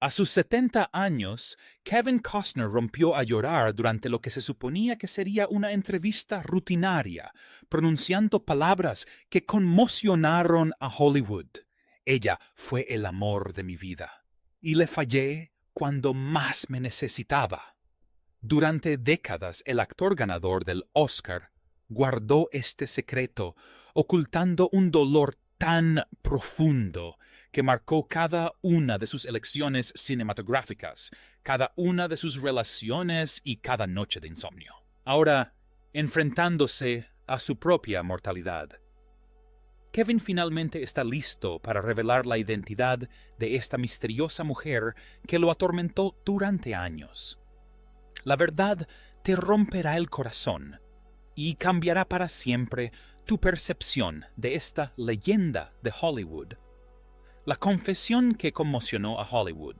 A sus 70 años, Kevin Costner rompió a llorar durante lo que se suponía que sería una entrevista rutinaria, pronunciando palabras que conmocionaron a Hollywood. Ella fue el amor de mi vida, y le fallé cuando más me necesitaba. Durante décadas, el actor ganador del Oscar guardó este secreto, ocultando un dolor tan profundo que marcó cada una de sus elecciones cinematográficas, cada una de sus relaciones y cada noche de insomnio. Ahora, enfrentándose a su propia mortalidad, Kevin finalmente está listo para revelar la identidad de esta misteriosa mujer que lo atormentó durante años. La verdad te romperá el corazón y cambiará para siempre tu percepción de esta leyenda de Hollywood. La confesión que conmocionó a Hollywood.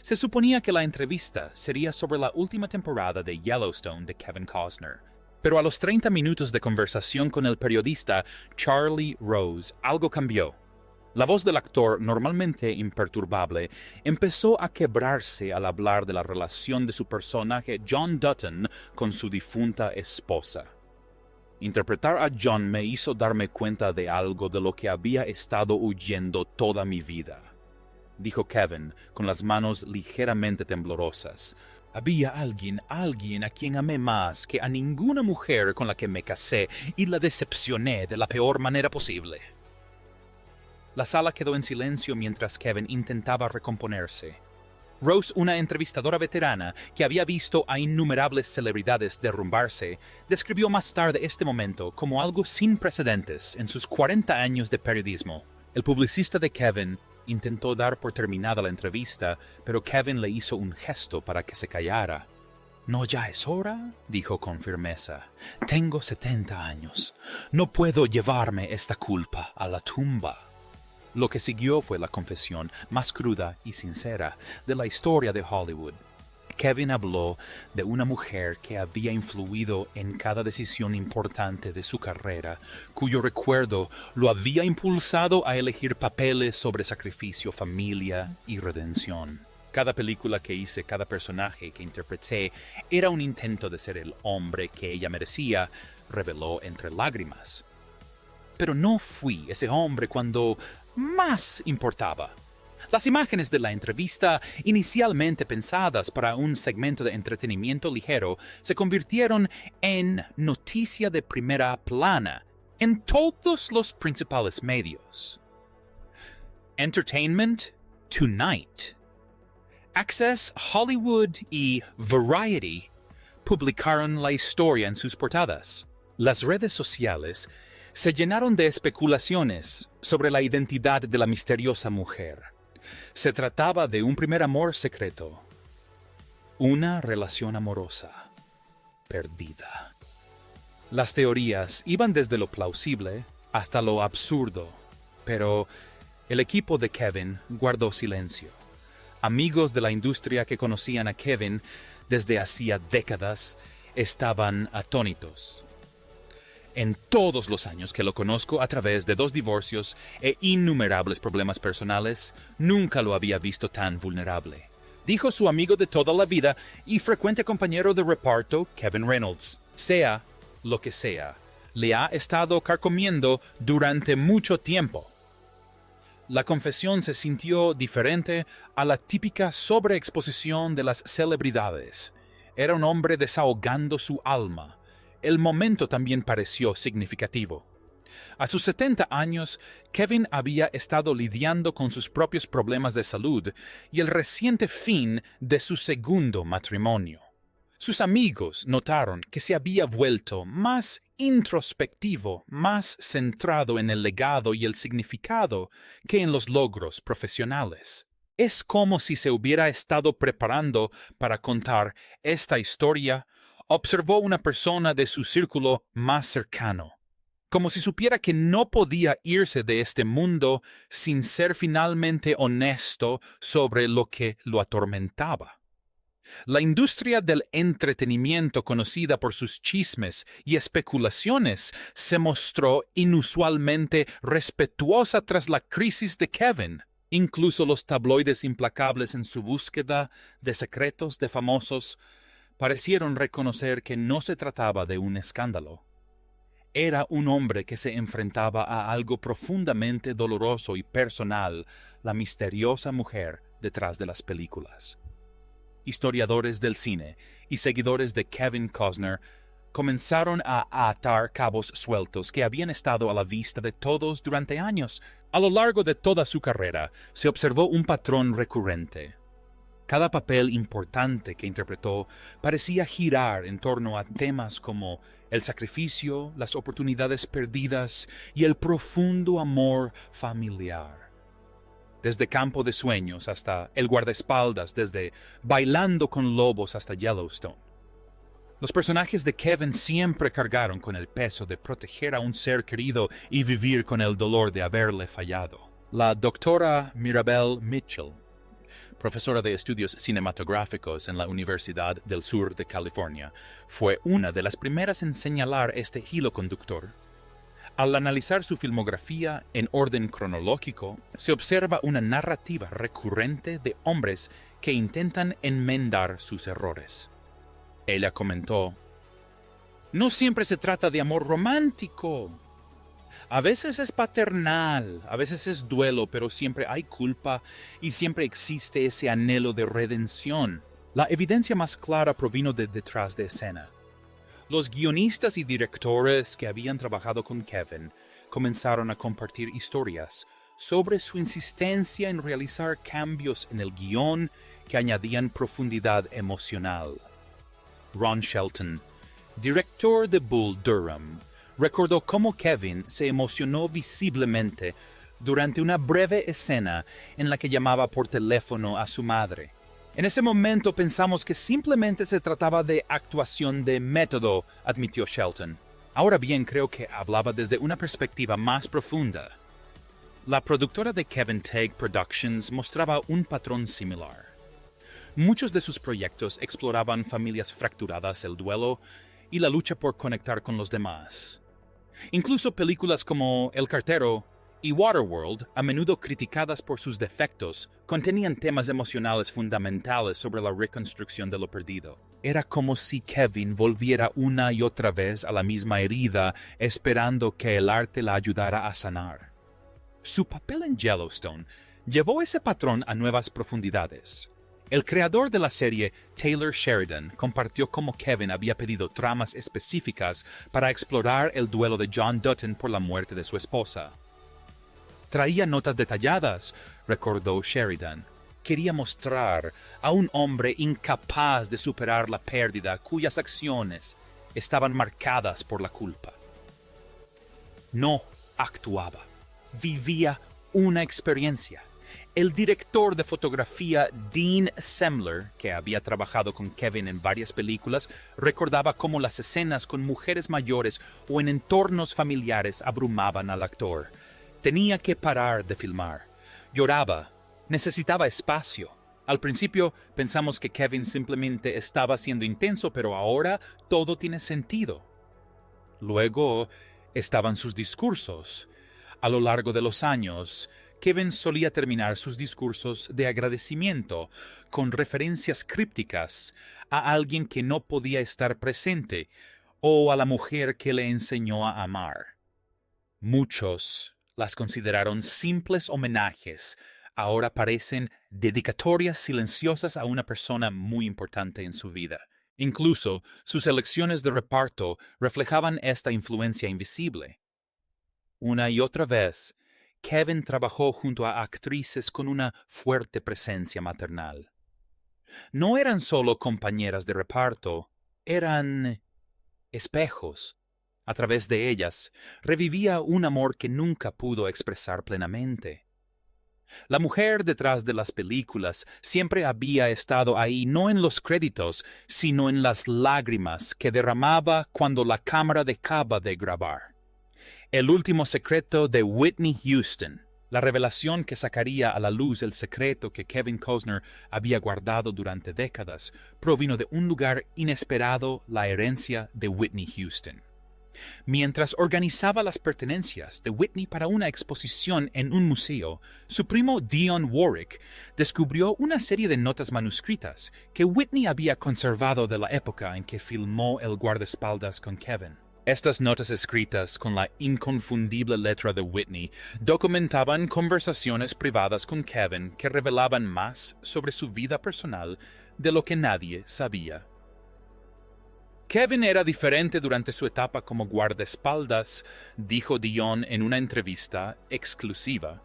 Se suponía que la entrevista sería sobre la última temporada de Yellowstone de Kevin Costner, pero a los 30 minutos de conversación con el periodista Charlie Rose, algo cambió. La voz del actor, normalmente imperturbable, empezó a quebrarse al hablar de la relación de su personaje John Dutton con su difunta esposa. Interpretar a John me hizo darme cuenta de algo de lo que había estado huyendo toda mi vida, dijo Kevin, con las manos ligeramente temblorosas. Había alguien a quien amé más que a ninguna mujer con la que me casé y la decepcioné de la peor manera posible. La sala quedó en silencio mientras Kevin intentaba recomponerse. Rose, una entrevistadora veterana que había visto a innumerables celebridades derrumbarse, describió más tarde este momento como algo sin precedentes en sus 40 años de periodismo. El publicista de Kevin intentó dar por terminada la entrevista, pero Kevin le hizo un gesto para que se callara. «¿No ya es hora?», dijo con firmeza. «Tengo 70 años. No puedo llevarme esta culpa a la tumba». Lo que siguió fue la confesión más cruda y sincera de la historia de Hollywood. Kevin habló de una mujer que había influido en cada decisión importante de su carrera, cuyo recuerdo lo había impulsado a elegir papeles sobre sacrificio, familia y redención. Cada película que hice, cada personaje que interpreté, era un intento de ser el hombre que ella merecía, reveló entre lágrimas. Pero no fui ese hombre cuando más importaba. Las imágenes de la entrevista, inicialmente pensadas para un segmento de entretenimiento ligero, se convirtieron en noticia de primera plana en todos los principales medios. Entertainment Tonight, Access Hollywood y Variety publicaron la historia en sus portadas. Las redes sociales se llenaron de especulaciones sobre la identidad de la misteriosa mujer. Se trataba de un primer amor secreto, una relación amorosa perdida. Las teorías iban desde lo plausible hasta lo absurdo, pero el equipo de Kevin guardó silencio. Amigos de la industria que conocían a Kevin desde hacía décadas estaban atónitos. En todos los años que lo conozco a través de 2 divorcios e innumerables problemas personales, nunca lo había visto tan vulnerable, dijo su amigo de toda la vida y frecuente compañero de reparto, Kevin Reynolds. Sea lo que sea, le ha estado carcomiendo durante mucho tiempo. La confesión se sintió diferente a la típica sobreexposición de las celebridades. Era un hombre desahogando su alma. El momento también pareció significativo. A sus 70 años, Kevin había estado lidiando con sus propios problemas de salud y el reciente fin de su segundo matrimonio. Sus amigos notaron que se había vuelto más introspectivo, más centrado en el legado y el significado que en los logros profesionales. Es como si se hubiera estado preparando para contar esta historia, observó una persona de su círculo más cercano, como si supiera que no podía irse de este mundo sin ser finalmente honesto sobre lo que lo atormentaba. La industria del entretenimiento, conocida por sus chismes y especulaciones, se mostró inusualmente respetuosa tras la crisis de Kevin. Incluso los tabloides implacables en su búsqueda de secretos de famosos parecieron reconocer que no se trataba de un escándalo. Era un hombre que se enfrentaba a algo profundamente doloroso y personal, la misteriosa mujer detrás de las películas. Historiadores del cine y seguidores de Kevin Costner comenzaron a atar cabos sueltos que habían estado a la vista de todos durante años. A lo largo de toda su carrera se observó un patrón recurrente. Cada papel importante que interpretó parecía girar en torno a temas como el sacrificio, las oportunidades perdidas y el profundo amor familiar. Desde Campo de Sueños hasta El guardaespaldas, desde Bailando con lobos hasta Yellowstone. Los personajes de Kevin siempre cargaron con el peso de proteger a un ser querido y vivir con el dolor de haberle fallado. La doctora Mirabelle Mitchell, profesora de estudios cinematográficos en la Universidad del Sur de California, fue una de las primeras en señalar este hilo conductor. Al analizar su filmografía en orden cronológico, se observa una narrativa recurrente de hombres que intentan enmendar sus errores. Ella comentó: "No siempre se trata de amor romántico. A veces es paternal, a veces es duelo, pero siempre hay culpa y siempre existe ese anhelo de redención. La evidencia más clara provino de detrás de escena. Los guionistas y directores que habían trabajado con Kevin comenzaron a compartir historias sobre su insistencia en realizar cambios en el guión que añadían profundidad emocional. Ron Shelton, director de Bull Durham, recordó cómo Kevin se emocionó visiblemente durante una breve escena en la que llamaba por teléfono a su madre. En ese momento pensamos que simplemente se trataba de actuación de método, admitió Shelton. Ahora bien, creo que hablaba desde una perspectiva más profunda. La productora de Kevin Teague Productions mostraba un patrón similar. Muchos de sus proyectos exploraban familias fracturadas, el duelo y la lucha por conectar con los demás. Incluso películas como El cartero y Waterworld, a menudo criticadas por sus defectos, contenían temas emocionales fundamentales sobre la reconstrucción de lo perdido. Era como si Kevin volviera una y otra vez a la misma herida, esperando que el arte la ayudara a sanar. Su papel en Yellowstone llevó ese patrón a nuevas profundidades. El creador de la serie, Taylor Sheridan, compartió cómo Kevin había pedido tramas específicas para explorar el duelo de John Dutton por la muerte de su esposa. Traía notas detalladas, recordó Sheridan. Quería mostrar a un hombre incapaz de superar la pérdida cuyas acciones estaban marcadas por la culpa. No actuaba, vivía una experiencia. El director de fotografía Dean Semler, que había trabajado con Kevin en varias películas, recordaba cómo las escenas con mujeres mayores o en entornos familiares abrumaban al actor. Tenía que parar de filmar. Lloraba. Necesitaba espacio. Al principio pensamos que Kevin simplemente estaba siendo intenso, pero ahora todo tiene sentido. Luego estaban sus discursos. A lo largo de los años, Kevin solía terminar sus discursos de agradecimiento con referencias crípticas a alguien que no podía estar presente o a la mujer que le enseñó a amar. Muchos las consideraron simples homenajes, ahora parecen dedicatorias silenciosas a una persona muy importante en su vida. Incluso sus elecciones de reparto reflejaban esta influencia invisible. Una y otra vez, Kevin trabajó junto a actrices con una fuerte presencia maternal. No eran solo compañeras de reparto, eran espejos. A través de ellas, revivía un amor que nunca pudo expresar plenamente. La mujer detrás de las películas siempre había estado ahí, no en los créditos, sino en las lágrimas que derramaba cuando la cámara dejaba de grabar. El último secreto de Whitney Houston, la revelación que sacaría a la luz el secreto que Kevin Costner había guardado durante décadas, provino de un lugar inesperado, la herencia de Whitney Houston. Mientras organizaba las pertenencias de Whitney para una exposición en un museo, su primo Dionne Warwick descubrió una serie de notas manuscritas que Whitney había conservado de la época en que filmó El guardaespaldas con Kevin. Estas notas escritas con la inconfundible letra de Whitney documentaban conversaciones privadas con Kevin que revelaban más sobre su vida personal de lo que nadie sabía. Kevin era diferente durante su etapa como guardaespaldas, dijo Dionne en una entrevista exclusiva.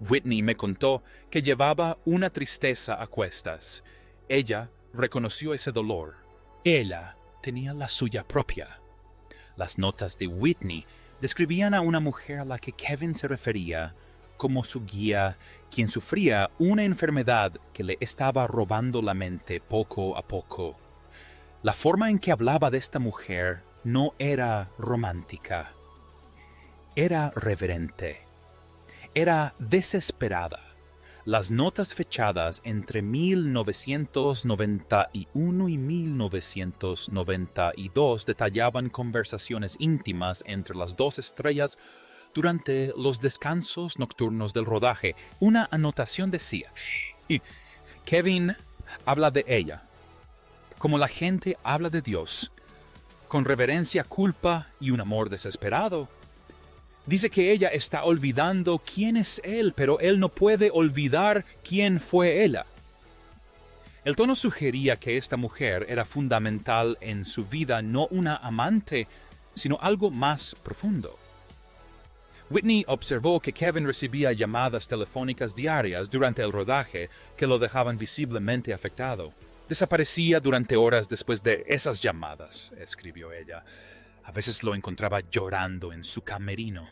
Whitney me contó que llevaba una tristeza a cuestas. Ella reconoció ese dolor. Ella tenía la suya propia. Las notas de Whitney describían a una mujer a la que Kevin se refería como su guía, quien sufría una enfermedad que le estaba robando la mente poco a poco. La forma en que hablaba de esta mujer no era romántica. Era reverente. Era desesperada. Las notas fechadas entre 1991 y 1992 detallaban conversaciones íntimas entre las dos estrellas durante los descansos nocturnos del rodaje. Una anotación decía: y Kevin habla de ella como la gente habla de Dios, con reverencia, culpa y un amor desesperado. Dice que ella está olvidando quién es él, pero él no puede olvidar quién fue ella. El tono sugería que esta mujer era fundamental en su vida, no una amante, sino algo más profundo. Whitney observó que Kevin recibía llamadas telefónicas diarias durante el rodaje que lo dejaban visiblemente afectado. Desaparecía durante horas después de esas llamadas, escribió ella. A veces lo encontraba llorando en su camerino.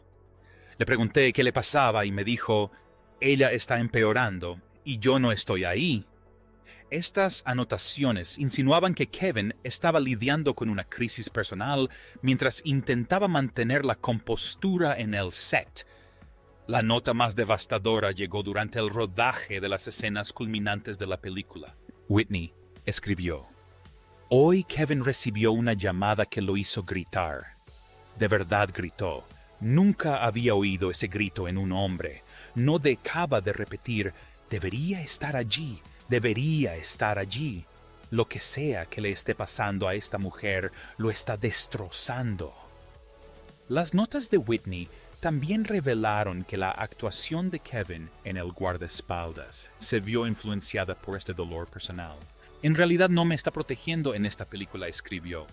Le pregunté qué le pasaba y me dijo: ella está empeorando y yo no estoy ahí. Estas anotaciones insinuaban que Kevin estaba lidiando con una crisis personal mientras intentaba mantener la compostura en el set. La nota más devastadora llegó durante el rodaje de las escenas culminantes de la película. Whitney escribió: hoy Kevin recibió una llamada que lo hizo gritar. De verdad gritó. Nunca había oído ese grito en un hombre. No dejaba de repetir: debería estar allí, debería estar allí. Lo que sea que le esté pasando a esta mujer lo está destrozando. Las notas de Whitney también revelaron que la actuación de Kevin en El guardaespaldas se vio influenciada por este dolor personal. En realidad no me está protegiendo en esta película, escribió.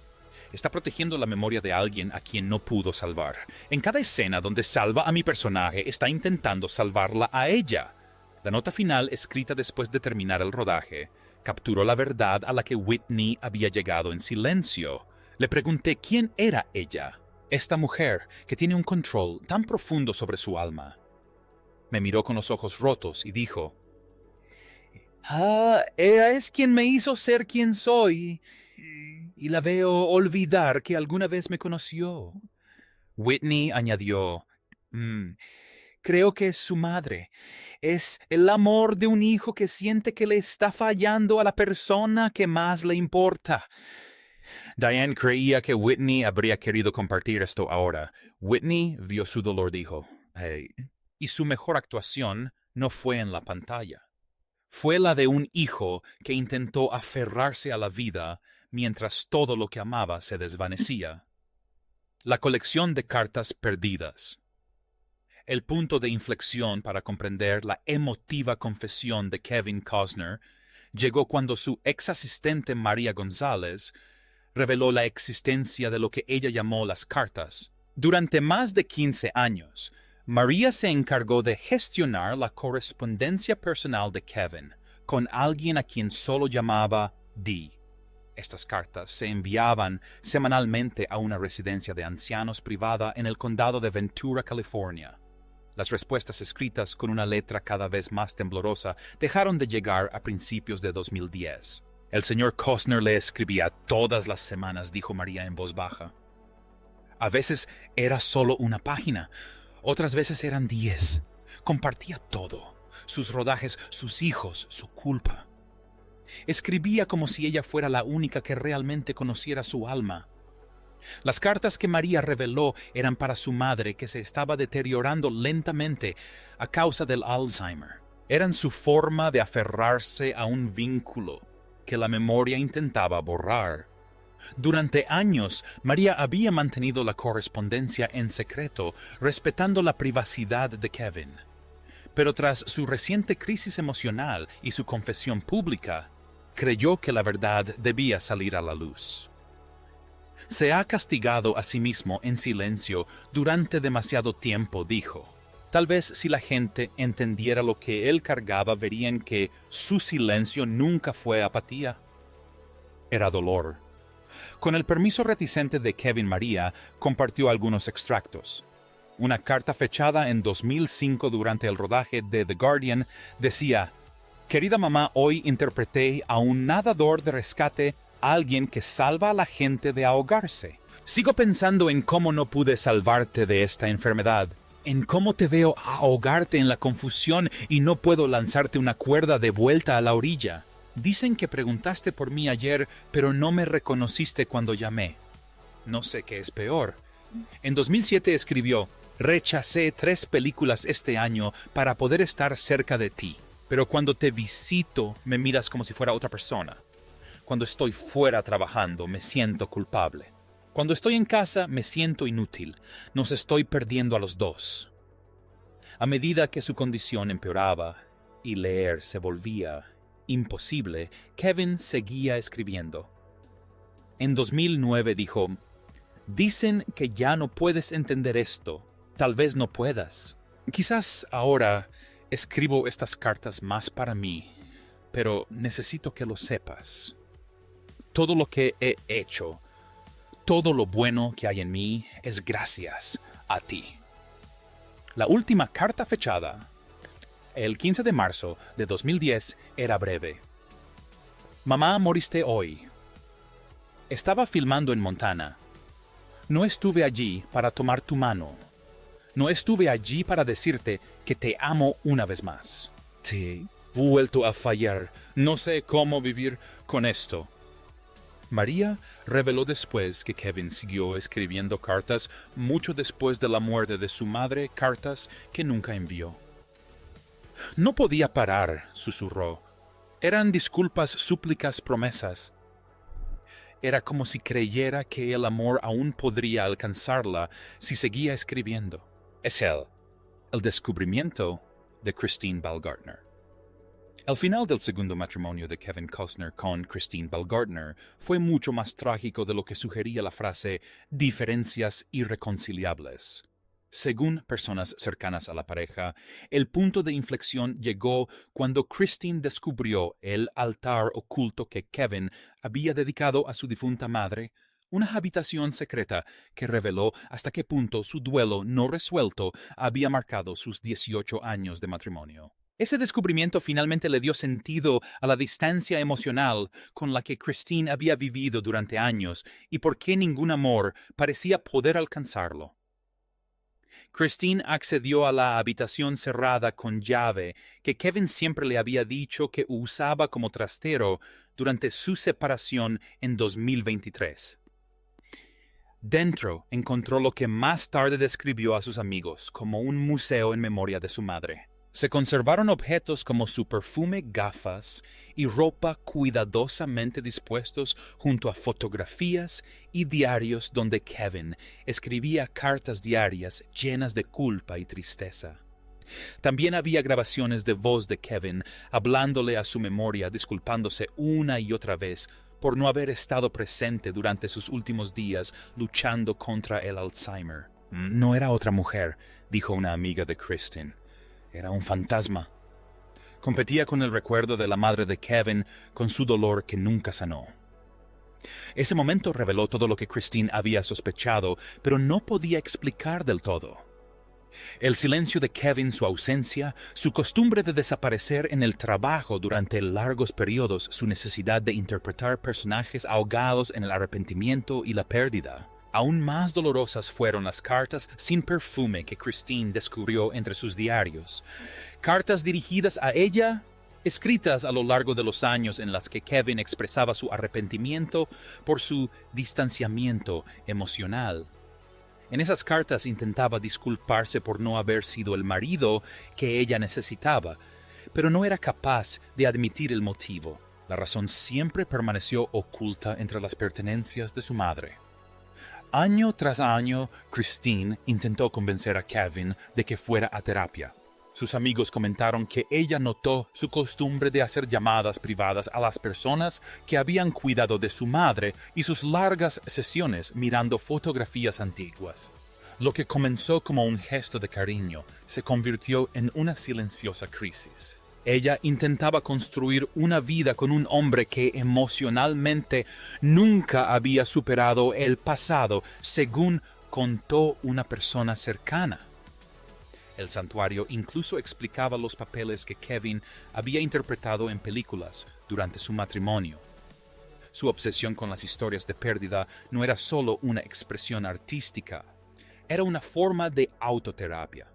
Está protegiendo la memoria de alguien a quien no pudo salvar. En cada escena donde salva a mi personaje, está intentando salvarla a ella. La nota final, escrita después de terminar el rodaje, capturó la verdad a la que Whitney había llegado en silencio. Le pregunté quién era ella, esta mujer que tiene un control tan profundo sobre su alma. Me miró con los ojos rotos y dijo: ella es quien me hizo ser quien soy, y la veo olvidar que alguna vez me conoció. Whitney añadió: creo que es su madre. Es el amor de un hijo que siente que le está fallando a la persona que más le importa. Diane creía que Whitney habría querido compartir esto ahora. Whitney vio su dolor, dijo. Y su mejor actuación no fue en la pantalla. Fue la de un hijo que intentó aferrarse a la vida mientras todo lo que amaba se desvanecía. La colección de cartas perdidas. El punto de inflexión para comprender la emotiva confesión de Kevin Costner llegó cuando su ex asistente María González reveló la existencia de lo que ella llamó las cartas. Durante más de 15 años, María se encargó de gestionar la correspondencia personal de Kevin con alguien a quien solo llamaba Dee. Estas cartas se enviaban semanalmente a una residencia de ancianos privada en el condado de Ventura, California. Las respuestas, escritas con una letra cada vez más temblorosa, dejaron de llegar a principios de 2010. El señor Costner le escribía todas las semanas, dijo María en voz baja. A veces era solo una página, otras veces eran 10. Compartía todo: sus rodajes, sus hijos, su culpa. Escribía como si ella fuera la única que realmente conociera su alma. Las cartas que María reveló eran para su madre, que se estaba deteriorando lentamente a causa del Alzheimer. Eran su forma de aferrarse a un vínculo que la memoria intentaba borrar. Durante años, María había mantenido la correspondencia en secreto, respetando la privacidad de Kevin. Pero tras su reciente crisis emocional y su confesión pública, creyó que la verdad debía salir a la luz. Se ha castigado a sí mismo en silencio durante demasiado tiempo, dijo. Tal vez si la gente entendiera lo que él cargaba, verían que su silencio nunca fue apatía. Era dolor. Con el permiso reticente de Kevin, María compartió algunos extractos. Una carta fechada en 2005 durante el rodaje de The Guardian decía: «Querida mamá, hoy interpreté a un nadador de rescate, alguien que salva a la gente de ahogarse. Sigo pensando en cómo no pude salvarte de esta enfermedad, en cómo te veo ahogarte en la confusión y no puedo lanzarte una cuerda de vuelta a la orilla. Dicen que preguntaste por mí ayer, pero no me reconociste cuando llamé. No sé qué es peor». En 2007 escribió: «Rechacé 3 películas este año para poder estar cerca de ti, pero cuando te visito me miras como si fuera otra persona. Cuando estoy fuera trabajando me siento culpable. Cuando estoy en casa me siento inútil. Nos estoy perdiendo a los dos». A medida que su condición empeoraba y leer se volvía imposible, Kevin seguía escribiendo. En 2009 dijo: «Dicen que ya no puedes entender esto. Tal vez no puedas. Quizás ahora escribo estas cartas más para mí, pero necesito que lo sepas. Todo lo que he hecho, todo lo bueno que hay en mí, es gracias a ti». La última carta fechada, el 15 de marzo de 2010, era breve. «Mamá, moriste hoy. Estaba filmando en Montana. No estuve allí para tomar tu mano. No estuve allí para decirte que te amo una vez más. Te he vuelto a fallar. No sé cómo vivir con esto». María reveló después que Kevin siguió escribiendo cartas mucho después de la muerte de su madre, cartas que nunca envió. «No podía parar», susurró. «Eran disculpas, súplicas, promesas». Era como si creyera que el amor aún podría alcanzarla si seguía escribiendo. Es él, el descubrimiento de Christine Baumgartner. El final del segundo matrimonio de Kevin Costner con Christine Baumgartner fue mucho más trágico de lo que sugería la frase «diferencias irreconciliables». Según personas cercanas a la pareja, el punto de inflexión llegó cuando Christine descubrió el altar oculto que Kevin había dedicado a su difunta madre, una habitación secreta que reveló hasta qué punto su duelo no resuelto había marcado sus 18 años de matrimonio. Ese descubrimiento finalmente le dio sentido a la distancia emocional con la que Christine había vivido durante años y por qué ningún amor parecía poder alcanzarlo. Christine accedió a la habitación cerrada con llave que Kevin siempre le había dicho que usaba como trastero durante su separación en 2023. Dentro encontró lo que más tarde describió a sus amigos como un museo en memoria de su madre. Se conservaron objetos como su perfume, gafas y ropa cuidadosamente dispuestos junto a fotografías y diarios donde Kevin escribía cartas diarias llenas de culpa y tristeza. También había grabaciones de voz de Kevin hablándole a su memoria, disculpándose una y otra vez por no haber estado presente durante sus últimos días luchando contra el Alzheimer. «No era otra mujer», dijo una amiga de Christine. «Era un fantasma». Competía con el recuerdo de la madre de Kevin, con su dolor que nunca sanó. Ese momento reveló todo lo que Christine había sospechado, pero no podía explicar del todo. El silencio de Kevin, su ausencia, su costumbre de desaparecer en el trabajo durante largos periodos, su necesidad de interpretar personajes ahogados en el arrepentimiento y la pérdida. Aún más dolorosas fueron las cartas sin perfume que Christine descubrió entre sus diarios. Cartas dirigidas a ella escritas a lo largo de los años en las que Kevin expresaba su arrepentimiento por su distanciamiento emocional. En esas cartas intentaba disculparse por no haber sido el marido que ella necesitaba, pero no era capaz de admitir el motivo. La razón siempre permaneció oculta entre las pertenencias de su madre. Año tras año, Christine intentó convencer a Kevin de que fuera a terapia. Sus amigos comentaron que ella notó su costumbre de hacer llamadas privadas a las personas que habían cuidado de su madre y sus largas sesiones mirando fotografías antiguas. Lo que comenzó como un gesto de cariño se convirtió en una silenciosa crisis. Ella intentaba construir una vida con un hombre que emocionalmente nunca había superado el pasado, según contó una persona cercana. El santuario incluso explicaba los papeles que Kevin había interpretado en películas durante su matrimonio. Su obsesión con las historias de pérdida no era solo una expresión artística, era una forma de autoterapia.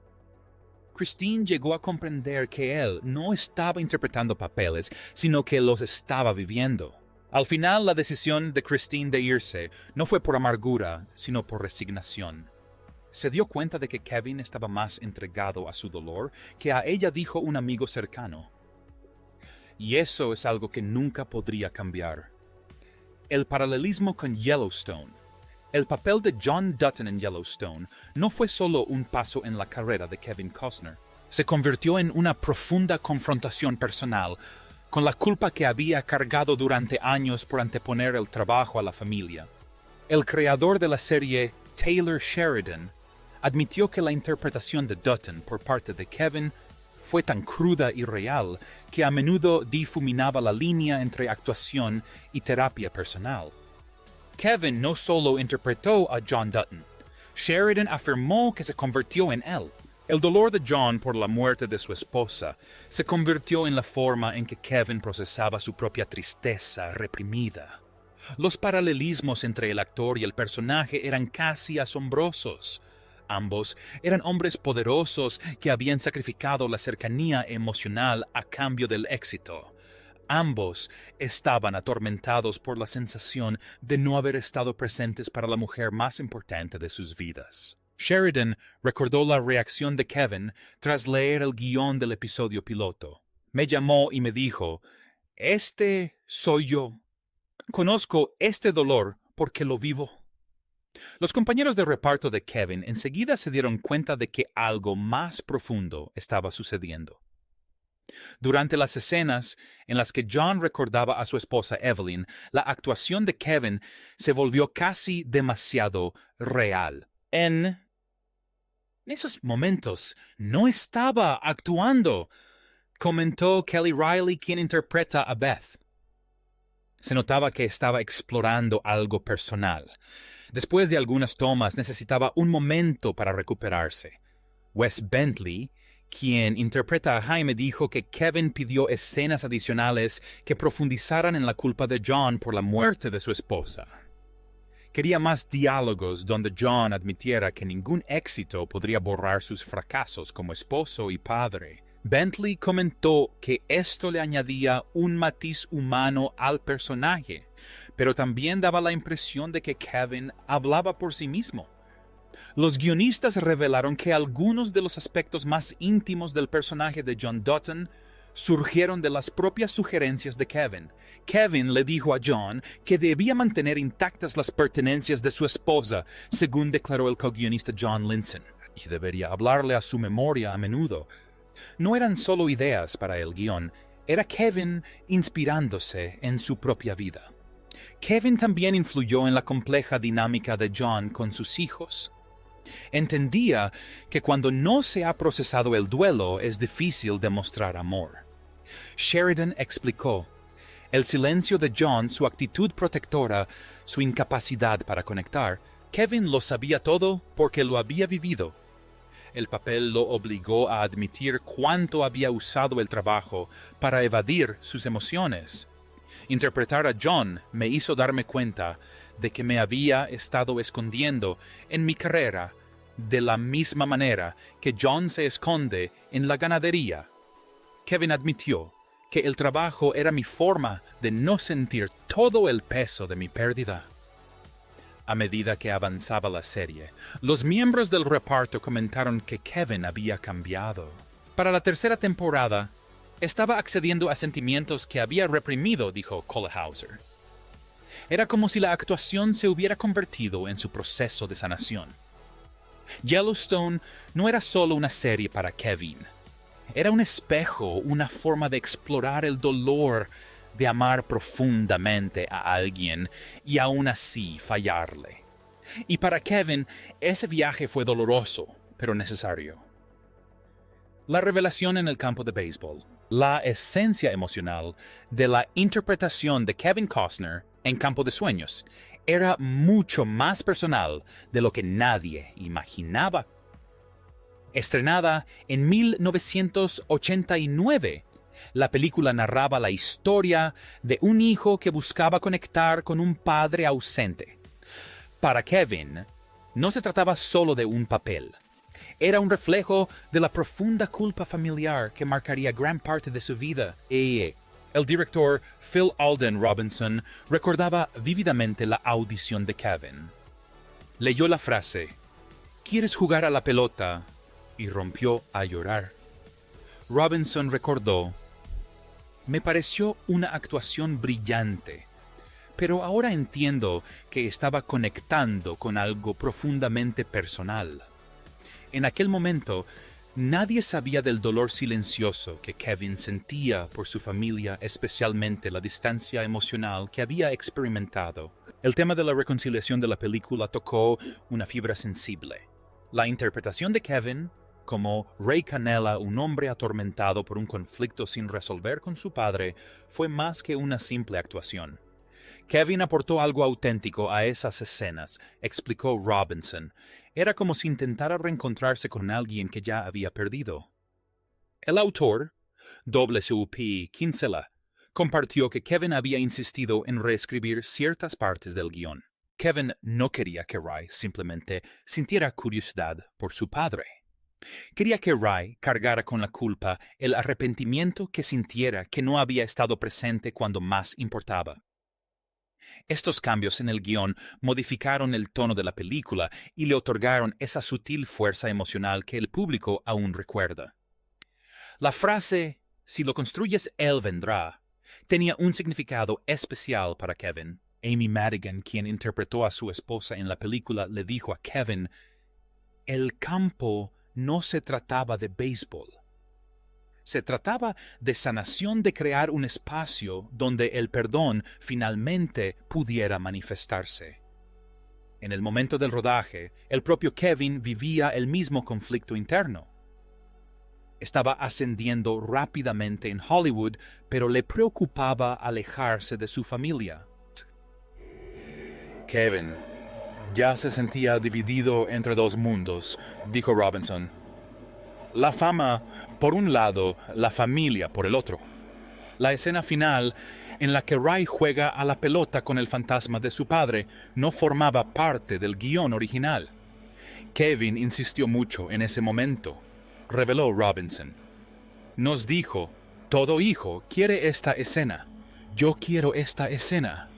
Christine llegó a comprender que él no estaba interpretando papeles, sino que los estaba viviendo. Al final, la decisión de Christine de irse no fue por amargura, sino por resignación. Se dio cuenta de que Kevin estaba más entregado a su dolor que a ella, dijo un amigo cercano. Y eso es algo que nunca podría cambiar. El paralelismo con Yellowstone. El papel de John Dutton en Yellowstone no fue solo un paso en la carrera de Kevin Costner. Se convirtió en una profunda confrontación personal con la culpa que había cargado durante años por anteponer el trabajo a la familia. El creador de la serie, Taylor Sheridan, admitió que la interpretación de Dutton por parte de Kevin fue tan cruda y real que a menudo difuminaba la línea entre actuación y terapia personal. Kevin no solo interpretó a John Dutton, Sheridan afirmó que se convirtió en él. El dolor de John por la muerte de su esposa se convirtió en la forma en que Kevin procesaba su propia tristeza reprimida. Los paralelismos entre el actor y el personaje eran casi asombrosos. Ambos eran hombres poderosos que habían sacrificado la cercanía emocional a cambio del éxito. Ambos estaban atormentados por la sensación de no haber estado presentes para la mujer más importante de sus vidas. Sheridan recordó la reacción de Kevin tras leer el guión del episodio piloto. Me llamó y me dijo, «Este soy yo. Conozco este dolor porque lo vivo». Los compañeros de reparto de Kevin enseguida se dieron cuenta de que algo más profundo estaba sucediendo. Durante las escenas en las que John recordaba a su esposa Evelyn, la actuación de Kevin se volvió casi demasiado real. En esos momentos no estaba actuando, comentó Kelly Reilly, quien interpreta a Beth. Se notaba que estaba explorando algo personal. Después de algunas tomas necesitaba un momento para recuperarse. Wes Bentley, quien interpreta a Jaime, dijo que Kevin pidió escenas adicionales que profundizaran en la culpa de John por la muerte de su esposa. Quería más diálogos donde John admitiera que ningún éxito podría borrar sus fracasos como esposo y padre. Bentley comentó que esto le añadía un matiz humano al personaje, pero también daba la impresión de que Kevin hablaba por sí mismo. Los guionistas revelaron que algunos de los aspectos más íntimos del personaje de John Dutton surgieron de las propias sugerencias de Kevin. Kevin le dijo a John que debía mantener intactas las pertenencias de su esposa, según declaró el co-guionista John Linson, y debería hablarle a su memoria a menudo. No eran solo ideas para el guión, era Kevin inspirándose en su propia vida. Kevin también influyó en la compleja dinámica de John con sus hijos. Entendía que cuando no se ha procesado el duelo es difícil demostrar amor. Sheridan explicó: el silencio de John, su actitud protectora, su incapacidad para conectar. Kevin lo sabía todo porque lo había vivido. El papel lo obligó a admitir cuánto había usado el trabajo para evadir sus emociones. Interpretar a John me hizo darme cuenta de que me había estado escondiendo en mi carrera de la misma manera que John se esconde en la ganadería. Kevin admitió que el trabajo era mi forma de no sentir todo el peso de mi pérdida. A medida que avanzaba la serie, los miembros del reparto comentaron que Kevin había cambiado. Para la tercera temporada, estaba accediendo a sentimientos que había reprimido, dijo Kohlhauser. Era como si la actuación se hubiera convertido en su proceso de sanación. Yellowstone no era solo una serie para Kevin. Era un espejo, una forma de explorar el dolor de amar profundamente a alguien y aún así fallarle. Y para Kevin, ese viaje fue doloroso, pero necesario. La revelación en el campo de béisbol, la esencia emocional de la interpretación de Kevin Costner en Campo de Sueños, era mucho más personal de lo que nadie imaginaba. Estrenada en 1989, la película narraba la historia de un hijo que buscaba conectar con un padre ausente. Para Kevin, no se trataba solo de un papel. Era un reflejo de la profunda culpa familiar que marcaría gran parte de su vida. El director Phil Alden Robinson recordaba vívidamente la audición de Kevin. Leyó la frase, "¿Quieres jugar a la pelota?" y rompió a llorar. Robinson recordó, "Me pareció una actuación brillante, pero ahora entiendo que estaba conectando con algo profundamente personal." En aquel momento, nadie sabía del dolor silencioso que Kevin sentía por su familia, especialmente la distancia emocional que había experimentado. El tema de la reconciliación de la película tocó una fibra sensible. La interpretación de Kevin, como Ray Canela, un hombre atormentado por un conflicto sin resolver con su padre, fue más que una simple actuación. Kevin aportó algo auténtico a esas escenas, explicó Robinson. Era como si intentara reencontrarse con alguien que ya había perdido. El autor, WP Kinsella, compartió que Kevin había insistido en reescribir ciertas partes del guión. Kevin no quería que Ray simplemente sintiera curiosidad por su padre. Quería que Ray cargara con la culpa el arrepentimiento que sintiera que no había estado presente cuando más importaba. Estos cambios en el guión modificaron el tono de la película y le otorgaron esa sutil fuerza emocional que el público aún recuerda. La frase, "Si lo construyes, él vendrá", tenía un significado especial para Kevin. Amy Madigan, quien interpretó a su esposa en la película, le dijo a Kevin, "El campo no se trataba de béisbol. Se trataba de sanación, de crear un espacio donde el perdón finalmente pudiera manifestarse." En el momento del rodaje, el propio Kevin vivía el mismo conflicto interno. Estaba ascendiendo rápidamente en Hollywood, pero le preocupaba alejarse de su familia. Kevin ya se sentía dividido entre dos mundos, dijo Robinson. La fama por un lado, la familia por el otro. La escena final, en la que Ray juega a la pelota con el fantasma de su padre, no formaba parte del guión original. Kevin insistió mucho en ese momento, reveló Robinson. Nos dijo, "Todo hijo quiere esta escena. Yo quiero esta escena."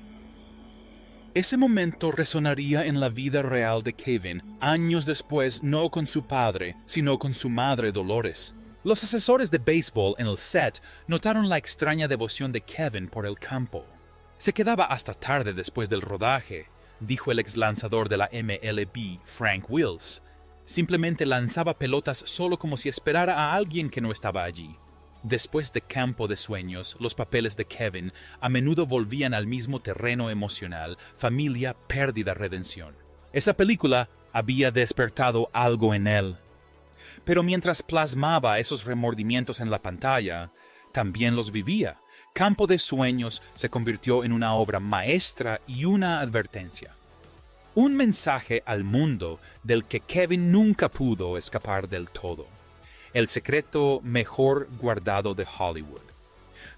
Ese momento resonaría en la vida real de Kevin, años después, no con su padre, sino con su madre Dolores. Los asesores de béisbol en el set notaron la extraña devoción de Kevin por el campo. Se quedaba hasta tarde después del rodaje, dijo el ex lanzador de la MLB, Frank Wills. Simplemente lanzaba pelotas solo como si esperara a alguien que no estaba allí. Después de Campo de Sueños, los papeles de Kevin a menudo volvían al mismo terreno emocional, familia, pérdida, redención. Esa película había despertado algo en él. Pero mientras plasmaba esos remordimientos en la pantalla, también los vivía. Campo de Sueños se convirtió en una obra maestra y una advertencia. Un mensaje al mundo del que Kevin nunca pudo escapar del todo. El secreto mejor guardado de Hollywood.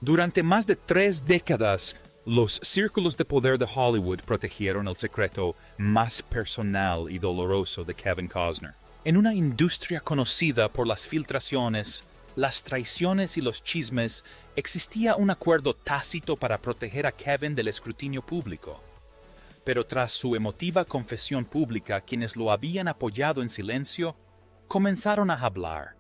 Durante más de 3 décadas, los círculos de poder de Hollywood protegieron el secreto más personal y doloroso de Kevin Costner. En una industria conocida por las filtraciones, las traiciones y los chismes, existía un acuerdo tácito para proteger a Kevin del escrutinio público. Pero tras su emotiva confesión pública, quienes lo habían apoyado en silencio comenzaron a hablar.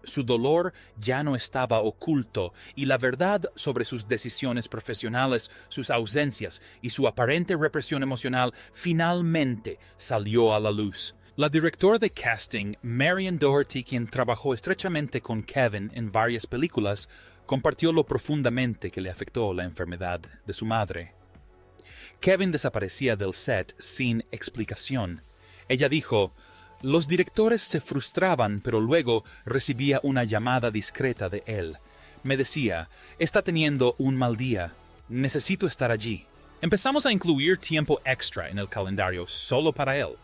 Su dolor ya no estaba oculto y la verdad sobre sus decisiones profesionales, sus ausencias y su aparente represión emocional finalmente salió a la luz. La directora de casting, Marion Doherty, quien trabajó estrechamente con Kevin en varias películas, compartió lo profundamente que le afectó la enfermedad de su madre. Kevin desaparecía del set sin explicación. Ella dijo: «Los directores se frustraban, pero luego recibía una llamada discreta de él. Me decía, está teniendo un mal día. Necesito estar allí». Empezamos a incluir tiempo extra en el calendario solo para él.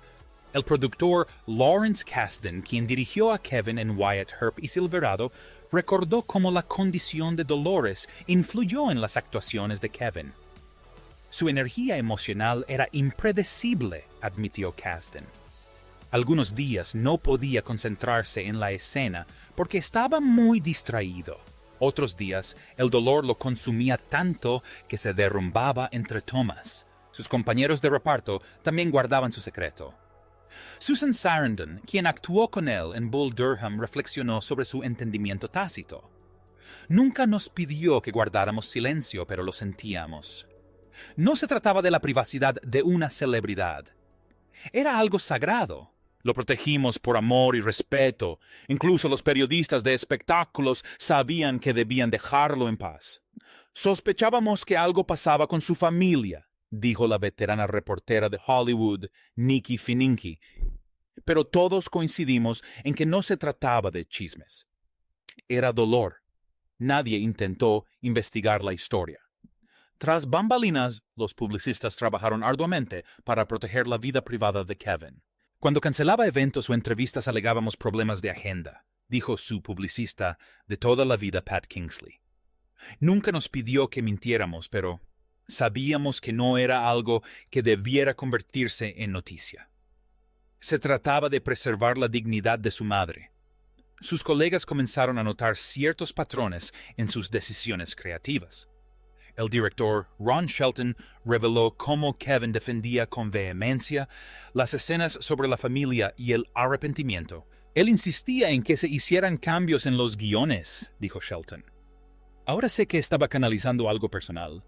El productor Lawrence Kasdan, quien dirigió a Kevin en Wyatt Earp y Silverado, recordó cómo la condición de Dolores influyó en las actuaciones de Kevin. Su energía emocional era impredecible, admitió Kasdan. Algunos días no podía concentrarse en la escena porque estaba muy distraído. Otros días el dolor lo consumía tanto que se derrumbaba entre tomas. Sus compañeros de reparto también guardaban su secreto. Susan Sarandon, quien actuó con él en Bull Durham, reflexionó sobre su entendimiento tácito. Nunca nos pidió que guardáramos silencio, pero lo sentíamos. No se trataba de la privacidad de una celebridad. Era algo sagrado. Lo protegimos por amor y respeto. Incluso los periodistas de espectáculos sabían que debían dejarlo en paz. Sospechábamos que algo pasaba con su familia, dijo la veterana reportera de Hollywood, Nikki Fininki. Pero todos coincidimos en que no se trataba de chismes. Era dolor. Nadie intentó investigar la historia. Tras bambalinas, los publicistas trabajaron arduamente para proteger la vida privada de Kevin. Cuando cancelaba eventos o entrevistas alegábamos problemas de agenda, dijo su publicista de toda la vida, Pat Kingsley. Nunca nos pidió que mintiéramos, pero sabíamos que no era algo que debiera convertirse en noticia. Se trataba de preservar la dignidad de su madre. Sus colegas comenzaron a notar ciertos patrones en sus decisiones creativas. El director Ron Shelton reveló cómo Kevin defendía con vehemencia las escenas sobre la familia y el arrepentimiento. Él insistía en que se hicieran cambios en los guiones, dijo Shelton. Ahora sé que estaba canalizando algo personal.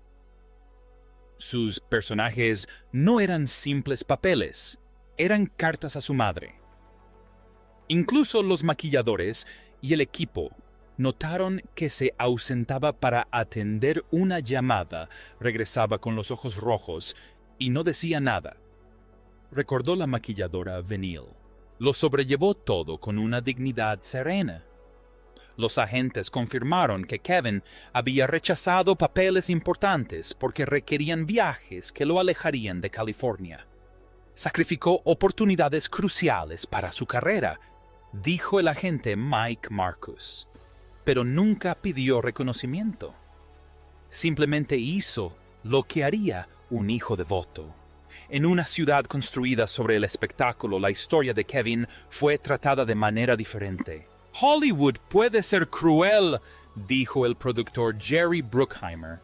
Sus personajes no eran simples papeles, eran cartas a su madre. Incluso los maquilladores y el equipo notaron que se ausentaba para atender una llamada, regresaba con los ojos rojos y no decía nada. Recordó la maquilladora Venil. Lo sobrellevó todo con una dignidad serena. Los agentes confirmaron que Kevin había rechazado papeles importantes porque requerían viajes que lo alejarían de California. Sacrificó oportunidades cruciales para su carrera, dijo el agente Mike Marcus. Pero nunca pidió reconocimiento. Simplemente hizo lo que haría un hijo devoto. En una ciudad construida sobre el espectáculo, la historia de Kevin fue tratada de manera diferente. Hollywood puede ser cruel, dijo el productor Jerry Bruckheimer.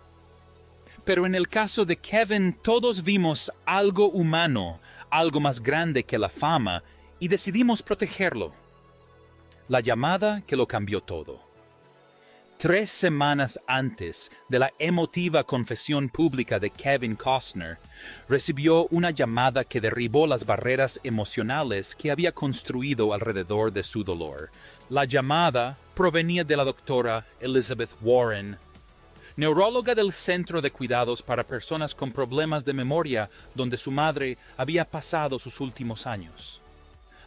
Pero en el caso de Kevin todos vimos algo humano, algo más grande que la fama, y decidimos protegerlo. La llamada que lo cambió todo. 3 semanas antes de la emotiva confesión pública de Kevin Costner, recibió una llamada que derribó las barreras emocionales que había construido alrededor de su dolor. La llamada provenía de la doctora Elizabeth Warren, neuróloga del Centro de Cuidados para Personas con Problemas de Memoria, donde su madre había pasado sus últimos años.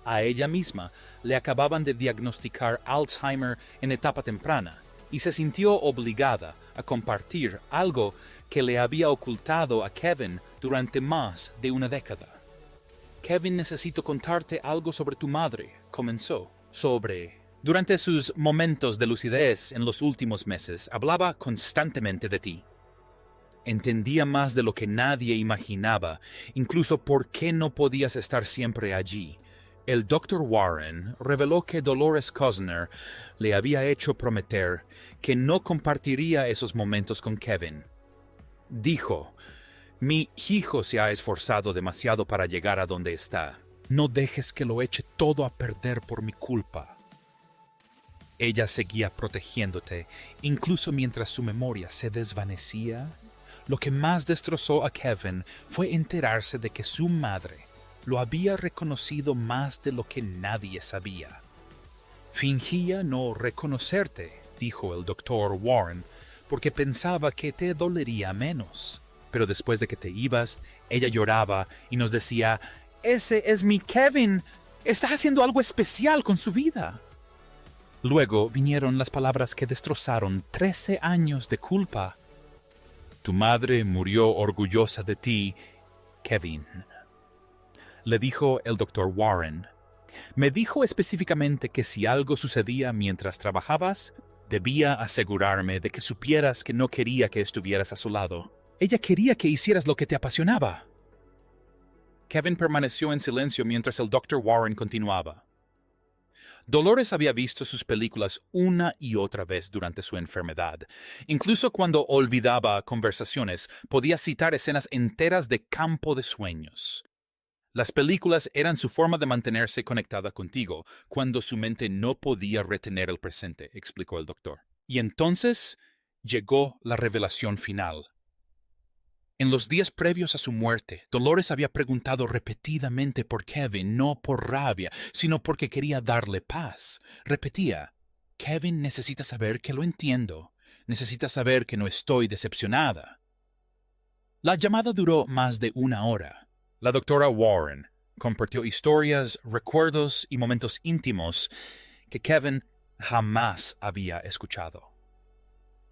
A ella misma le acababan de diagnosticar Alzheimer en etapa temprana, y se sintió obligada a compartir algo que le había ocultado a Kevin durante más de una década. Kevin, necesito contarte algo sobre tu madre, comenzó. Durante sus momentos de lucidez en los últimos meses, hablaba constantemente de ti. Entendía más de lo que nadie imaginaba, incluso por qué no podías estar siempre allí. El Dr. Warren reveló que Dolores Cosner le había hecho prometer que no compartiría esos momentos con Kevin. Dijo: «Mi hijo se ha esforzado demasiado para llegar a donde está. No dejes que lo eche todo a perder por mi culpa». Ella seguía protegiéndote, incluso mientras su memoria se desvanecía. Lo que más destrozó a Kevin fue enterarse de que su madre lo había reconocido más de lo que nadie sabía. «Fingía no reconocerte», dijo el Dr. Warren, «porque pensaba que te dolería menos. Pero después de que te ibas, ella lloraba y nos decía: «Ese es mi Kevin. Está haciendo algo especial con su vida». Luego vinieron las palabras que destrozaron 13 años de culpa. «Tu madre murió orgullosa de ti, Kevin», le dijo el Dr. Warren. «Me dijo específicamente que si algo sucedía mientras trabajabas, debía asegurarme de que supieras que no quería que estuvieras a su lado. Ella quería que hicieras lo que te apasionaba». Kevin permaneció en silencio mientras el Dr. Warren continuaba. Dolores había visto sus películas una y otra vez durante su enfermedad. Incluso cuando olvidaba conversaciones, podía citar escenas enteras de Campo de Sueños. Las películas eran su forma de mantenerse conectada contigo cuando su mente no podía retener el presente, explicó el doctor. Y entonces llegó la revelación final. En los días previos a su muerte, Dolores había preguntado repetidamente por Kevin, no por rabia, sino porque quería darle paz. Repetía: «Kevin necesita saber que lo entiendo. Necesita saber que no estoy decepcionada». La llamada duró más de 1 hora. La doctora Warren compartió historias, recuerdos y momentos íntimos que Kevin jamás había escuchado.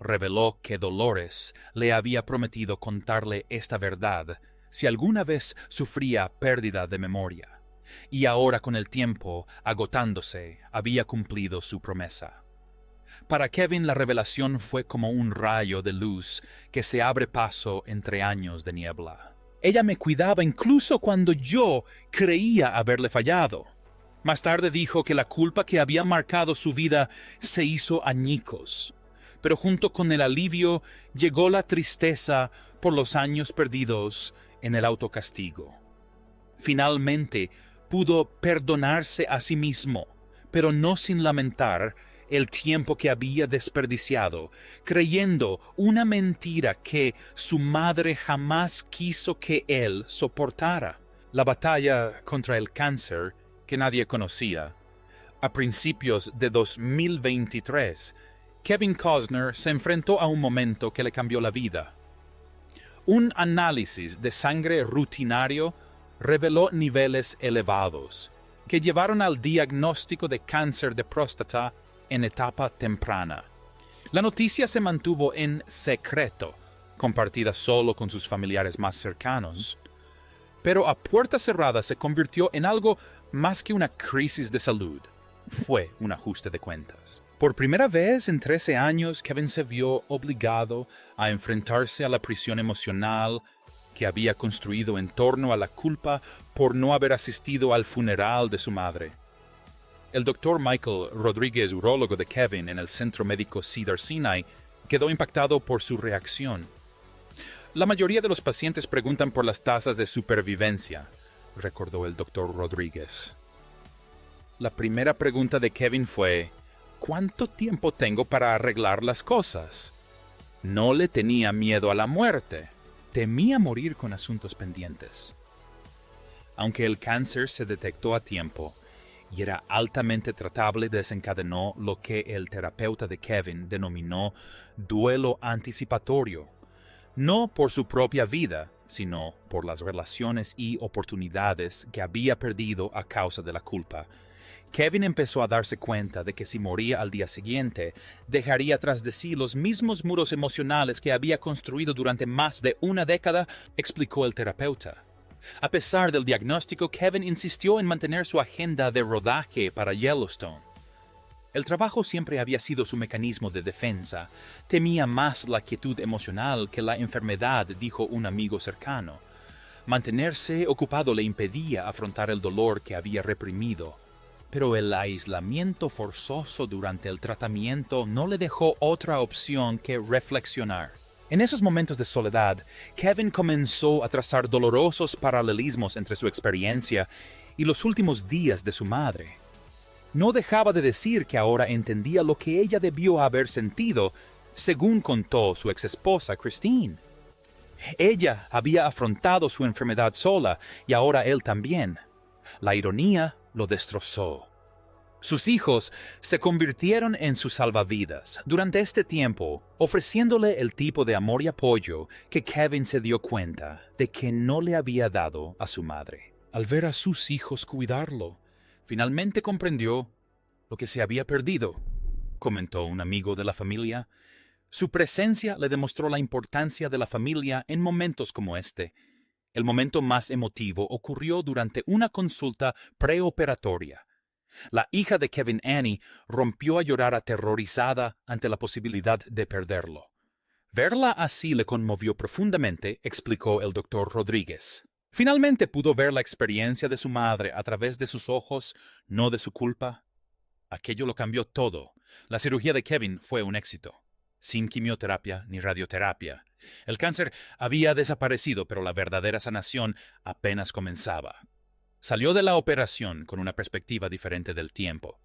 Reveló que Dolores le había prometido contarle esta verdad si alguna vez sufría pérdida de memoria, y ahora, con el tiempo agotándose, había cumplido su promesa. Para Kevin, la revelación fue como un rayo de luz que se abre paso entre años de niebla. «Ella me cuidaba incluso cuando yo creía haberle fallado». Más tarde dijo que la culpa que había marcado su vida se hizo añicos. Pero junto con el alivio llegó la tristeza por los años perdidos en el autocastigo. Finalmente pudo perdonarse a sí mismo, pero no sin lamentar el tiempo que había desperdiciado, creyendo una mentira que su madre jamás quiso que él soportara. La batalla contra el cáncer, que nadie conocía. A principios de 2023, Kevin Costner se enfrentó a un momento que le cambió la vida. Un análisis de sangre rutinario reveló niveles elevados, que llevaron al diagnóstico de cáncer de próstata en etapa temprana. La noticia se mantuvo en secreto, compartida solo con sus familiares más cercanos, pero a puerta cerrada se convirtió en algo más que una crisis de salud. Fue un ajuste de cuentas. Por primera vez en 13 años, Kevin se vio obligado a enfrentarse a la prisión emocional que había construido en torno a la culpa por no haber asistido al funeral de su madre. El doctor Michael Rodríguez, urólogo de Kevin en el Centro Médico Cedars-Sinai, quedó impactado por su reacción. «La mayoría de los pacientes preguntan por las tasas de supervivencia», recordó el doctor Rodríguez. La primera pregunta de Kevin fue: «¿Cuánto tiempo tengo para arreglar las cosas?». No le tenía miedo a la muerte, temía morir con asuntos pendientes. Aunque el cáncer se detectó a tiempo y era altamente tratable, desencadenó lo que el terapeuta de Kevin denominó duelo anticipatorio, no por su propia vida, sino por las relaciones y oportunidades que había perdido a causa de la culpa. Kevin empezó a darse cuenta de que si moría al día siguiente, dejaría tras de sí los mismos muros emocionales que había construido durante más de 1 década, explicó el terapeuta. A pesar del diagnóstico, Kevin insistió en mantener su agenda de rodaje para Yellowstone. El trabajo siempre había sido su mecanismo de defensa. Temía más la quietud emocional que la enfermedad, dijo un amigo cercano. Mantenerse ocupado le impedía afrontar el dolor que había reprimido, pero el aislamiento forzoso durante el tratamiento no le dejó otra opción que reflexionar. En esos momentos de soledad, Kevin comenzó a trazar dolorosos paralelismos entre su experiencia y los últimos días de su madre. No dejaba de decir que ahora entendía lo que ella debió haber sentido, según contó su exesposa Christine. Ella había afrontado su enfermedad sola y ahora él también. La ironía lo destrozó. Sus hijos se convirtieron en sus salvavidas durante este tiempo, ofreciéndole el tipo de amor y apoyo que Kevin se dio cuenta de que no le había dado a su madre. Al ver a sus hijos cuidarlo, finalmente comprendió lo que se había perdido, comentó un amigo de la familia. Su presencia le demostró la importancia de la familia en momentos como este. El momento más emotivo ocurrió durante una consulta preoperatoria. La hija de Kevin, Annie, rompió a llorar aterrorizada ante la posibilidad de perderlo. Verla así le conmovió profundamente, explicó el doctor Rodríguez. Finalmente pudo ver la experiencia de su madre a través de sus ojos, no de su culpa. Aquello lo cambió todo. La cirugía de Kevin fue un éxito. Sin quimioterapia ni radioterapia. El cáncer había desaparecido, pero la verdadera sanación apenas comenzaba. Salió de la operación con una perspectiva diferente del tiempo.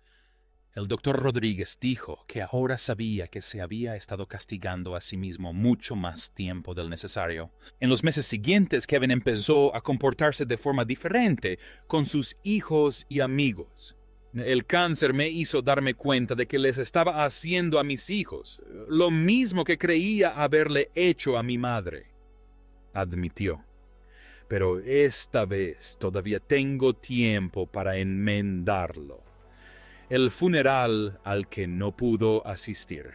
El doctor Rodríguez dijo que ahora sabía que se había estado castigando a sí mismo mucho más tiempo del necesario. En los meses siguientes, Kevin empezó a comportarse de forma diferente con sus hijos y amigos. El cáncer me hizo darme cuenta de que les estaba haciendo a mis hijos lo mismo que creía haberle hecho a mi madre, admitió. Pero esta vez todavía tengo tiempo para enmendarlo. El funeral al que no pudo asistir.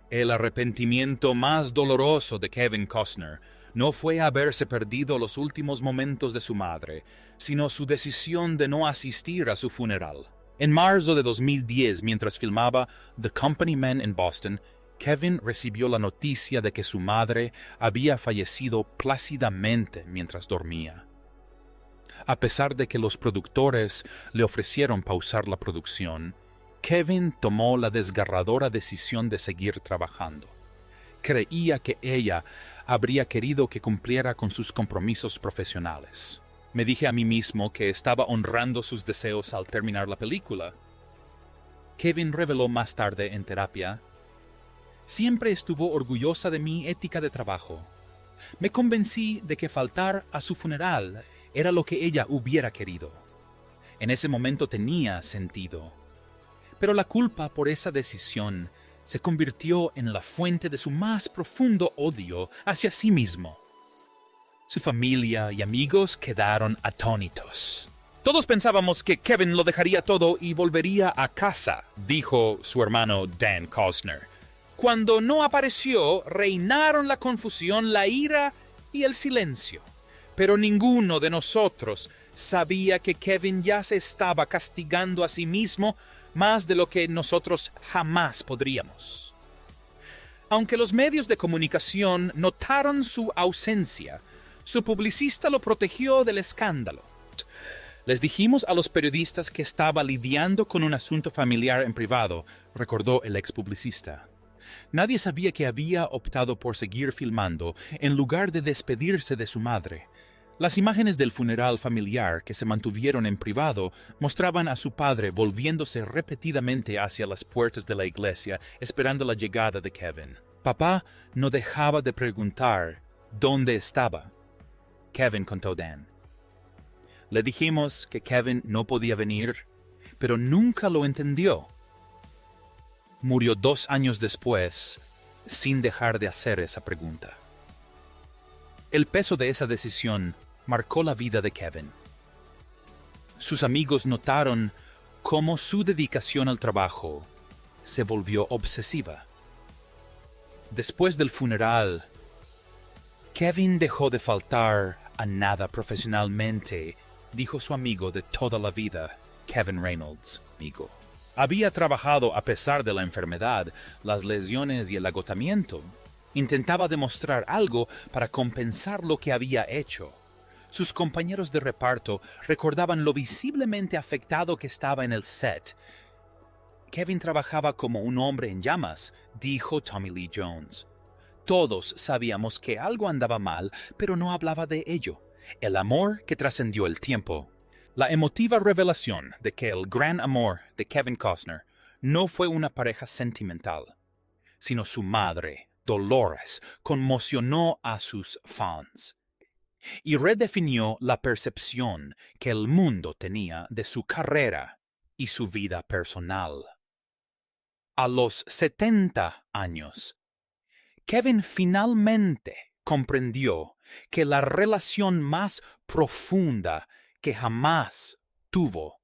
El arrepentimiento más doloroso de Kevin Costner no fue haberse perdido los últimos momentos de su madre, sino su decisión de no asistir a su funeral. En marzo de 2010, mientras filmaba The Company Men en Boston, Kevin recibió la noticia de que su madre había fallecido plácidamente mientras dormía. A pesar de que los productores le ofrecieron pausar la producción, Kevin tomó la desgarradora decisión de seguir trabajando. Creía que ella habría querido que cumpliera con sus compromisos profesionales. Me dije a mí mismo que estaba honrando sus deseos al terminar la película. Kevin reveló más tarde en terapia: siempre estuvo orgullosa de mi ética de trabajo. Me convencí de que faltar a su funeral era lo que ella hubiera querido. En ese momento tenía sentido. Pero la culpa por esa decisión se convirtió en la fuente de su más profundo odio hacia sí mismo. Su familia y amigos quedaron atónitos. Todos pensábamos que Kevin lo dejaría todo y volvería a casa, dijo su hermano Dan Costner. Cuando no apareció, reinaron la confusión, la ira y el silencio. Pero ninguno de nosotros sabía que Kevin ya se estaba castigando a sí mismo más de lo que nosotros jamás podríamos. Aunque los medios de comunicación notaron su ausencia, su publicista lo protegió del escándalo. Les dijimos a los periodistas que estaba lidiando con un asunto familiar en privado, recordó el expublicista. Nadie sabía que había optado por seguir filmando en lugar de despedirse de su madre. Las imágenes del funeral familiar que se mantuvieron en privado mostraban a su padre volviéndose repetidamente hacia las puertas de la iglesia esperando la llegada de Kevin. Papá no dejaba de preguntar dónde estaba. Kevin, contó Dan. Le dijimos que Kevin no podía venir, pero nunca lo entendió. Murió 2 años después, sin dejar de hacer esa pregunta. El peso de esa decisión marcó la vida de Kevin. Sus amigos notaron cómo su dedicación al trabajo se volvió obsesiva. Después del funeral, Kevin dejó de faltar a nada profesionalmente, dijo su amigo de toda la vida, Kevin Reynolds, amigo. Había trabajado a pesar de la enfermedad, las lesiones y el agotamiento. Intentaba demostrar algo para compensar lo que había hecho. Sus compañeros de reparto recordaban lo visiblemente afectado que estaba en el set. Kevin trabajaba como un hombre en llamas, dijo Tommy Lee Jones. Todos sabíamos que algo andaba mal, pero no hablaba de ello. El amor que trascendió el tiempo. La emotiva revelación de que el gran amor de Kevin Costner no fue una pareja sentimental, sino su madre, Dolores, conmocionó a sus fans y redefinió la percepción que el mundo tenía de su carrera y su vida personal. A los 70 años, Kevin finalmente comprendió que la relación más profunda que jamás tuvo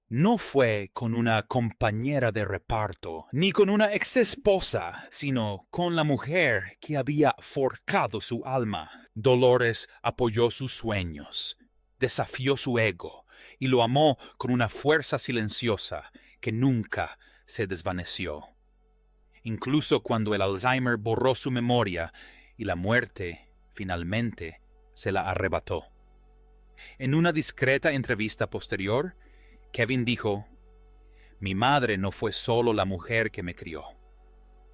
no fue con una compañera de reparto, ni con una exesposa, sino con la mujer que había forjado su alma. Dolores apoyó sus sueños, desafió su ego y lo amó con una fuerza silenciosa que nunca se desvaneció. Incluso cuando el Alzheimer borró su memoria y la muerte, finalmente, se la arrebató. En una discreta entrevista posterior, Kevin dijo: «Mi madre no fue solo la mujer que me crió.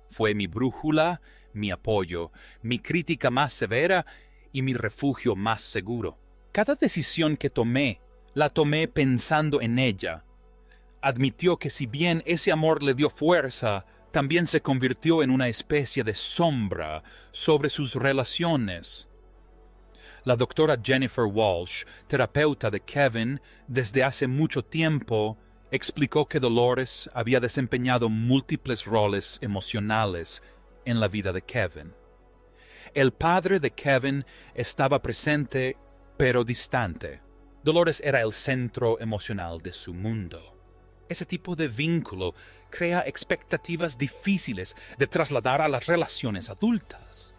Fue mi brújula, mi apoyo, mi crítica más severa y mi refugio más seguro. Cada decisión que tomé, la tomé pensando en ella». Admitió que si bien ese amor le dio fuerza, también se convirtió en una especie de sombra sobre sus relaciones. La doctora Jennifer Walsh, terapeuta de Kevin desde hace mucho tiempo, explicó que Dolores había desempeñado múltiples roles emocionales en la vida de Kevin. El padre de Kevin estaba presente, pero distante. Dolores era el centro emocional de su mundo. Ese tipo de vínculo crea expectativas difíciles de trasladar a las relaciones adultas.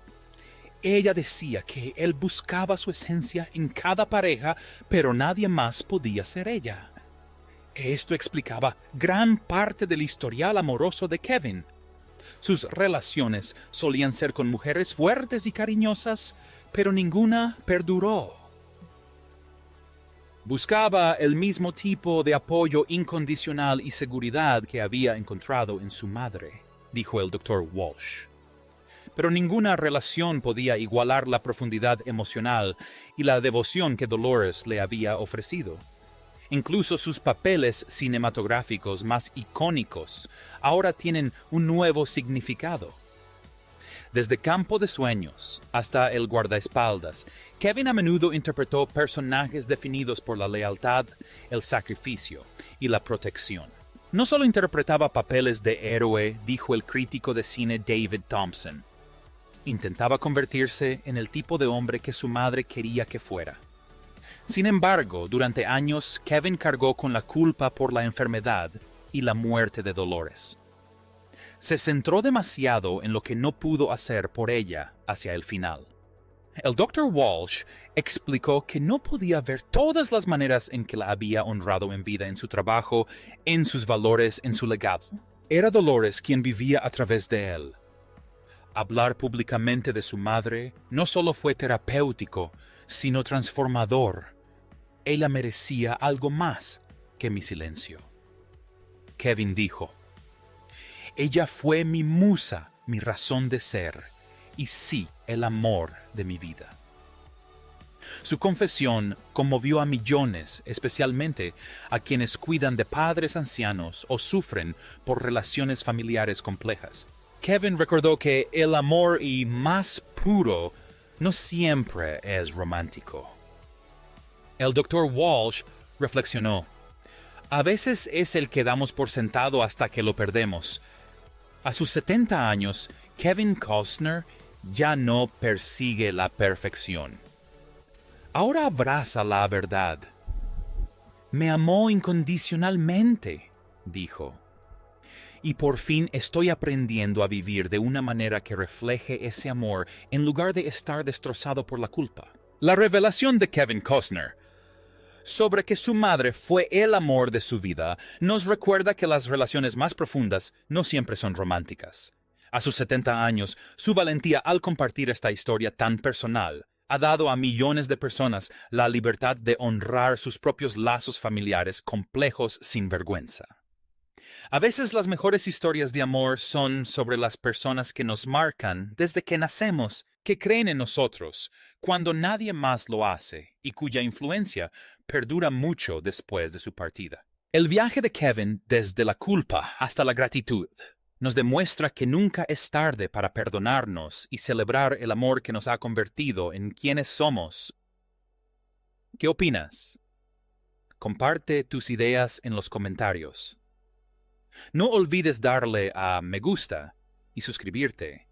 Ella decía que él buscaba su esencia en cada pareja, pero nadie más podía ser ella. Esto explicaba gran parte del historial amoroso de Kevin. Sus relaciones solían ser con mujeres fuertes y cariñosas, pero ninguna perduró. Buscaba el mismo tipo de apoyo incondicional y seguridad que había encontrado en su madre, dijo el Dr. Walsh. Pero ninguna relación podía igualar la profundidad emocional y la devoción que Dolores le había ofrecido. Incluso sus papeles cinematográficos más icónicos ahora tienen un nuevo significado. Desde Campo de Sueños hasta El guardaespaldas, Kevin a menudo interpretó personajes definidos por la lealtad, el sacrificio y la protección. No solo interpretaba papeles de héroe, dijo el crítico de cine David Thompson. Intentaba convertirse en el tipo de hombre que su madre quería que fuera. Sin embargo, durante años, Kevin cargó con la culpa por la enfermedad y la muerte de Dolores. Se centró demasiado en lo que no pudo hacer por ella hacia el final. El Dr. Walsh explicó que no podía ver todas las maneras en que la había honrado en vida en su trabajo, en sus valores, en su legado. Era Dolores quien vivía a través de él. Hablar públicamente de su madre no solo fue terapéutico, sino transformador. Ella merecía algo más que mi silencio. Kevin dijo: «Ella fue mi musa, mi razón de ser, y sí, el amor de mi vida». Su confesión conmovió a millones, especialmente a quienes cuidan de padres ancianos o sufren por relaciones familiares complejas. Kevin recordó que el amor y más puro no siempre es romántico. El Dr. Walsh reflexionó: «A veces es el que damos por sentado hasta que lo perdemos». A sus 70 años, Kevin Costner ya no persigue la perfección. Ahora abraza la verdad. «Me amó incondicionalmente», dijo. «Y por fin estoy aprendiendo a vivir de una manera que refleje ese amor en lugar de estar destrozado por la culpa». La revelación de Kevin Costner sobre que su madre fue el amor de su vida nos recuerda que las relaciones más profundas no siempre son románticas. A sus 70 años, su valentía al compartir esta historia tan personal ha dado a millones de personas la libertad de honrar sus propios lazos familiares complejos sin vergüenza. A veces las mejores historias de amor son sobre las personas que nos marcan desde que nacemos, que creen en nosotros cuando nadie más lo hace y cuya influencia perdura mucho después de su partida. El viaje de Kevin desde la culpa hasta la gratitud nos demuestra que nunca es tarde para perdonarnos y celebrar el amor que nos ha convertido en quienes somos. ¿Qué opinas? Comparte tus ideas en los comentarios. No olvides darle a me gusta y suscribirte